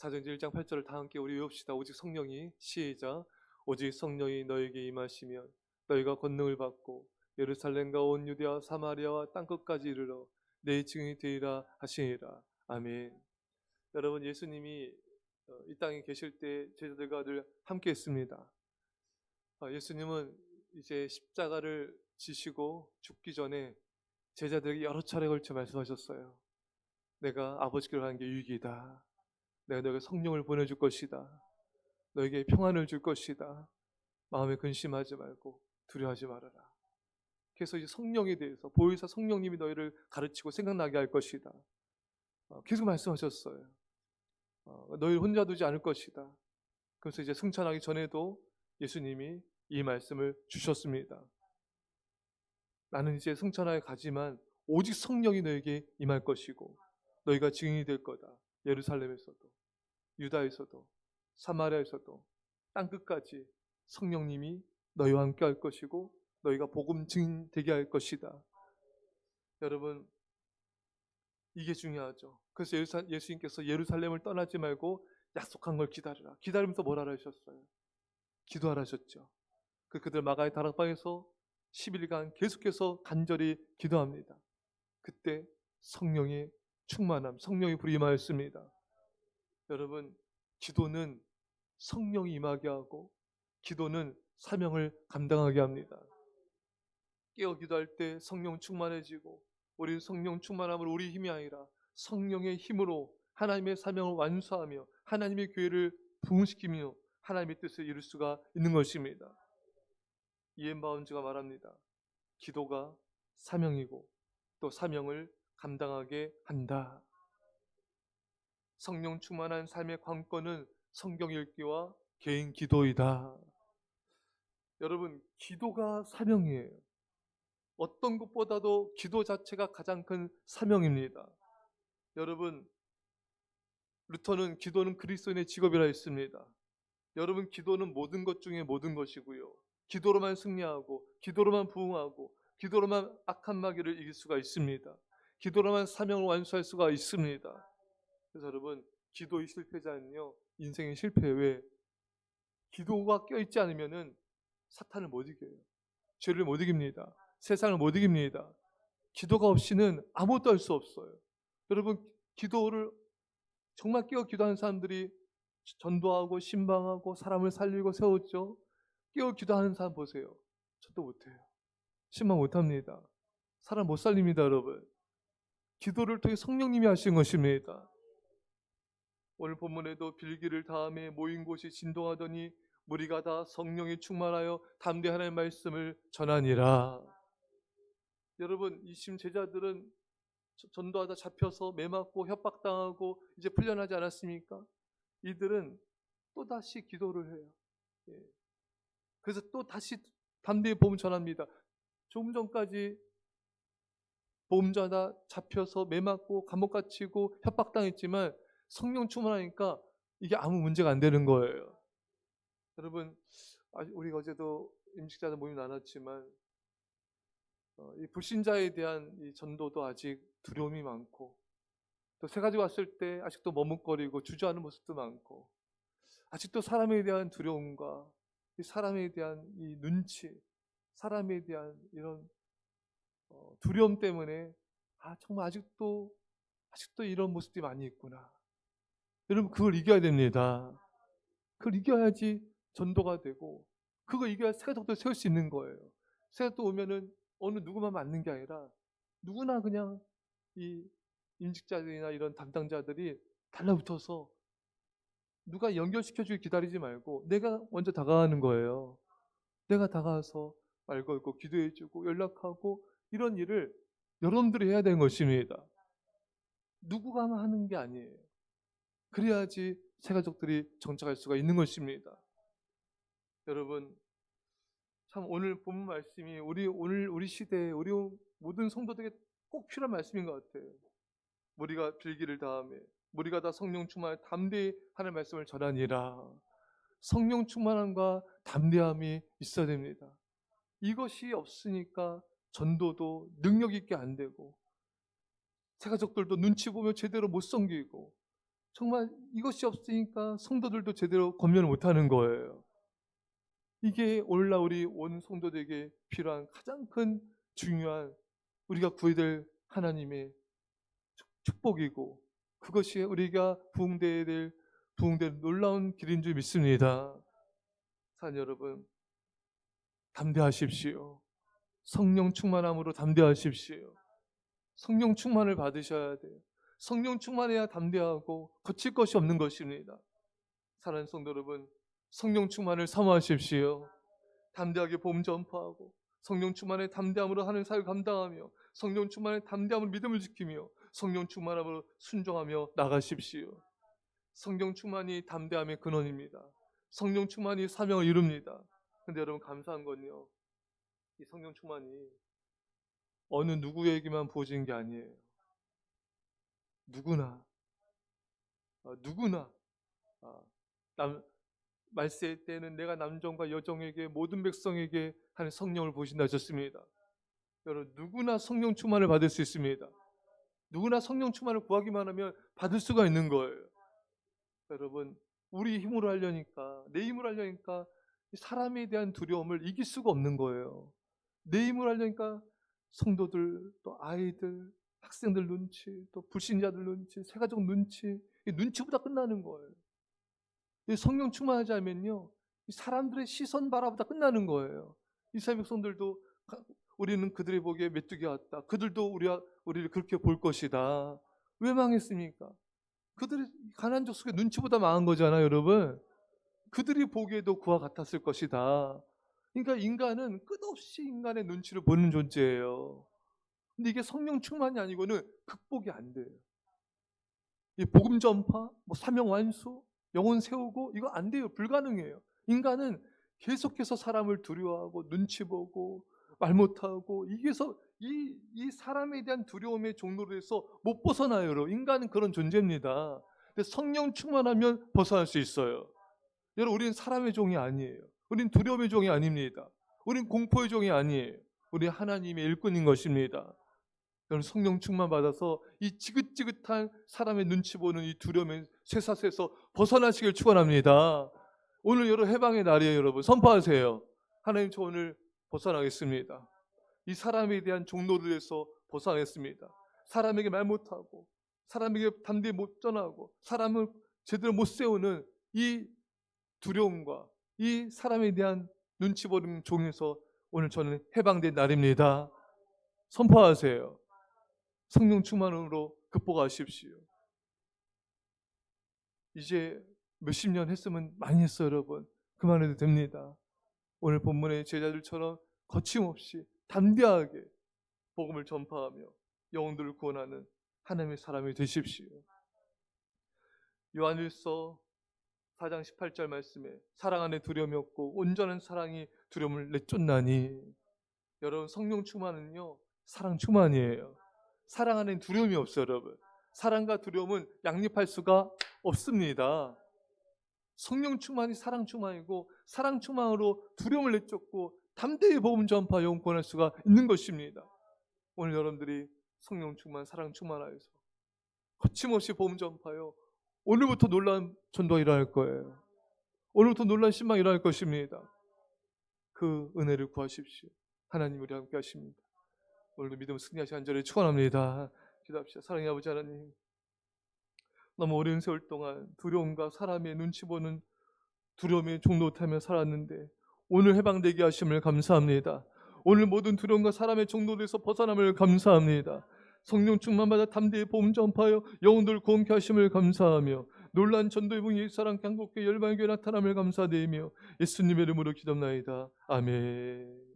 사도행전 1장 8절을 다 함께 우리 외웁시다. 오직 성령이, 시작. 오직 성령이 너에게 임하시면 너희가 권능을 받고 예루살렘과 온 유대와 사마리아와 땅끝까지 이르러 내 증인이 되리라 하시니라. 아멘. 여러분, 예수님이 이 땅에 계실 때 제자들과 늘 함께 했습니다. 예수님은 이제 십자가를 지시고 죽기 전에 제자들에게 여러 차례 걸쳐 말씀하셨어요. 내가 아버지께로 가는 게 유익이다. 내가 너에게 성령을 보내줄 것이다. 너에게 평안을 줄 것이다. 마음에 근심하지 말고 두려워하지 말아라. 그래서 이제 성령에 대해서 보혜사 성령님이 너희를 가르치고 생각나게 할 것이다. 계속 말씀하셨어요. 너희를 혼자 두지 않을 것이다. 그래서 이제 승천하기 전에도 예수님이 이 말씀을 주셨습니다. 나는 이제 승천하에 가지만 오직 성령이 너에게 임할 것이고 너희가 증인이 될 거다. 예루살렘에서도 유다에서도 사마리아에서도 땅끝까지 성령님이 너희와 함께 할 것이고 너희가 복음 증인 되게 할 것이다. 여러분, 이게 중요하죠. 그래서 예수님께서 예루살렘을 떠나지 말고 약속한 걸 기다리라. 기다리면서 뭐라 하셨어요? 기도하라 하셨죠. 그들 마가의 다락방에서 10일간 계속해서 간절히 기도합니다. 그때 성령의 충만함, 성령의 불이 임하였습니다. 여러분, 기도는 성령이 임하게 하고 기도는 사명을 감당하게 합니다. 깨어 기도할 때 성령 충만해지고 우리는 성령 충만함을 우리 힘이 아니라 성령의 힘으로 하나님의 사명을 완수하며 하나님의 교회를 부흥시키며 하나님의 뜻을 이룰 수가 있는 것입니다. 이엔 바운즈가 말합니다. 기도가 사명이고 또 사명을 감당하게 한다. 성령 충만한 삶의 관건은 성경 읽기와 개인 기도이다. 여러분, 기도가 사명이에요. 어떤 것보다도 기도 자체가 가장 큰 사명입니다. 여러분, 루터는 기도는 그리스도인의 직업이라 했습니다. 여러분, 기도는 모든 것 중에 모든 것이고요. 기도로만 승리하고 기도로만 부흥하고 기도로만 악한 마귀를 이길 수가 있습니다. 기도로만 사명을 완수할 수가 있습니다. 그래서 여러분, 기도의 실패자는요 인생의 실패예요. 왜? 기도가 껴있지 않으면은 사탄을 못 이겨요. 죄를 못 이깁니다. 세상을 못 이깁니다. 기도가 없이는 아무것도 할 수 없어요. 여러분, 기도를 정말 깨어 기도하는 사람들이 전도하고 신방하고 사람을 살리고 세웠죠. 깨어 기도하는 사람 보세요. 저도 못해요. 신방 못합니다. 사람 못 살립니다. 여러분, 기도를 통해 성령님이 하신 것입니다. 오늘 본문에도 빌기를 다음에 모인 곳이 진동하더니 무리가 다 성령이 충만하여 담대하는 말씀을 전하니라. 여러분, 이 심 제자들은 전도하다 잡혀서 매맞고 협박당하고 이제 풀려나지 않았습니까? 이들은 또다시 기도를 해요. 그래서 또 다시 담대히 복음 전합니다. 조금 전까지 복음 전하다 잡혀서 매맞고 감옥 갇히고 협박당했지만 성령 충만하니까 이게 아무 문제가 안 되는 거예요. 여러분, 우리가 어제도 임직자들 모임 나눴지만 이 불신자에 대한 이 전도도 아직 두려움이 많고 또 새 가지 왔을 때 아직도 머뭇거리고 주저하는 모습도 많고 아직도 사람에 대한 두려움과 이 사람에 대한 이 눈치, 사람에 대한 이런 두려움 때문에 정말 아직도 이런 모습들이 많이 있구나. 여러분, 그걸 이겨야 됩니다. 그걸 이겨야지 전도가 되고 그걸 이겨야 새가족도 세울 수 있는 거예요. 새가족 오면은 어느 누구만 맞는 게 아니라 누구나 그냥 이 임직자들이나 이런 담당자들이 달라붙어서 누가 연결시켜주길 기다리지 말고 내가 먼저 다가가는 거예요. 내가 다가가서 말 걸고 기도해주고 연락하고 이런 일을 여러분들이 해야 되는 것입니다. 누구가 하는 게 아니에요. 그래야지 새가족들이 정착할 수가 있는 것입니다. 여러분, 참 오늘 본문 말씀이 우리 시대에 우리 모든 성도들에게 꼭 필요한 말씀인 것 같아요. 우리가 빌기를 다음에 우리가 다 성령 충만하여 담대히 하는 말씀을 전하니라. 성령 충만함과 담대함이 있어야 됩니다. 이것이 없으니까 전도도 능력 있게 안 되고 새가족들도 눈치 보며 제대로 못 섬기고 정말 이것이 없으니까 성도들도 제대로 권면을 못하는 거예요. 이게 오늘날 우리 온 성도들에게 필요한 가장 큰 중요한 우리가 구해야 될 하나님의 축복이고, 그것이 우리가 부흥돼야 될 놀라운 길인 줄 믿습니다. 사랑 여러분, 담대하십시오. 성령 충만함으로 담대하십시오. 성령 충만을 받으셔야 돼요. 성령 충만해야 담대하고 거칠 것이 없는 것입니다. 사랑하는 성도 여러분, 성령 충만을 사모하십시오. 담대하게 복음 전파하고 성령 충만의 담대함으로 하는 사역을 감당하며 성령 충만의 담대함으로 믿음을 지키며 성령 충만함으로 순종하며 나가십시오. 성령 충만이 담대함의 근원입니다. 성령 충만이 사명을 이룹니다. 근데 여러분, 감사한 건요, 이 성령 충만이 어느 누구에게만 부어지는 게 아니에요. 누구나 말세 때는 내가 남정과 여정에게 모든 백성에게 하는 성령을 부으신다 하셨습니다. 여러분, 누구나 성령 충만을 받을 수 있습니다. 누구나 성령 충만을 구하기만 하면 받을 수가 있는 거예요. 여러분, 우리 힘으로 하려니까, 내 힘으로 하려니까 사람에 대한 두려움을 이길 수가 없는 거예요. 내 힘으로 하려니까 성도들, 또 아이들, 학생들 눈치, 또 불신자들 눈치, 새가족 눈치, 눈치보다 끝나는 거예요. 성령 충만하지 않으면요, 사람들의 시선 바라보다 끝나는 거예요. 이스라엘 백성들도 우리는 그들의 보기에 메뚜기 같다. 그들도 우리를 그렇게 볼 것이다. 왜 망했습니까? 그들이 가나안 족속의 눈치보다 망한 거잖아요, 여러분. 그들이 보기에도 그와 같았을 것이다. 그러니까 인간은 끝없이 인간의 눈치를 보는 존재예요. 근데 이게 성령 충만이 아니고는 극복이 안 돼요. 이 복음 전파, 사명 완수, 영혼 세우고, 이거 안 돼요. 불가능해요. 인간은 계속해서 사람을 두려워하고 눈치 보고 말 못하고, 이게서 이 사람에 대한 두려움의 종로에서 못 벗어나요. 여러분, 인간은 그런 존재입니다. 근데 성령 충만하면 벗어날 수 있어요. 여러분, 우리는 사람의 종이 아니에요. 우리는 두려움의 종이 아닙니다. 우리는 공포의 종이 아니에요. 우리는 하나님의 일꾼인 것입니다. 여러분, 성령 충만 받아서 이 지긋지긋한 사람의 눈치 보는 이 두려움의 쇠사슬에서 벗어나시길 축원합니다. 오늘 여러분 해방의 날이에요. 여러분, 선포하세요. 하나님, 저 오늘 벗어나겠습니다. 이 사람에 대한 종로들에서 벗어나겠습니다. 사람에게 말 못하고, 사람에게 담대히 못 전하고, 사람을 제대로 못 세우는 이 두려움과 이 사람에 대한 눈치 보는 종에서 오늘 저는 해방된 날입니다. 선포하세요. 성령 충만으로 극복하십시오. 이제 몇십 년 했으면 많이 했어요. 여러분, 그만해도 됩니다. 오늘 본문의 제자들처럼 거침없이 담대하게 복음을 전파하며 영혼들을 구원하는 하나님의 사람이 되십시오. 요한일서 4장 18절 말씀에 사랑 안에 두려움이 없고 온전한 사랑이 두려움을 내쫓나니, 여러분, 성령 충만은요, 사랑 충만이에요. 사랑 안에 두려움이 없어요. 여러분, 사랑과 두려움은 양립할 수가 없습니다. 성령 충만이 사랑 충만이고, 사랑 충만으로 두려움을 내쫓고 담대히 복음 전파 영혼 구원할 수가 있는 것입니다. 오늘 여러분들이 성령 충만, 사랑 충만하여서 거침없이 복음 전파요, 오늘부터 놀라운 전도가 일어날 거예요. 오늘부터 놀라운 신방이 일어날 것입니다. 그 은혜를 구하십시오. 하나님 우리 함께 하십니다. 오늘도 믿음 승리하시 간절히 축원합니다. 기도합시다. 사랑의 아버지 하나님, 너무 오랜 세월 동안 두려움과 사람의 눈치 보는 두려움에 종노릇하며 살았는데 오늘 해방되게 하심을 감사합니다. 오늘 모든 두려움과 사람의 종노릇에서 벗어남을 감사합니다. 성령 충만받아 담대히 복음 전파하여 영혼들 구원케 하심을 감사하며 놀란 전도의 붕 예사랑 강국교 열방교회 나타남을 감사드리며 예수님의 이름으로 기도합나이다. 아멘.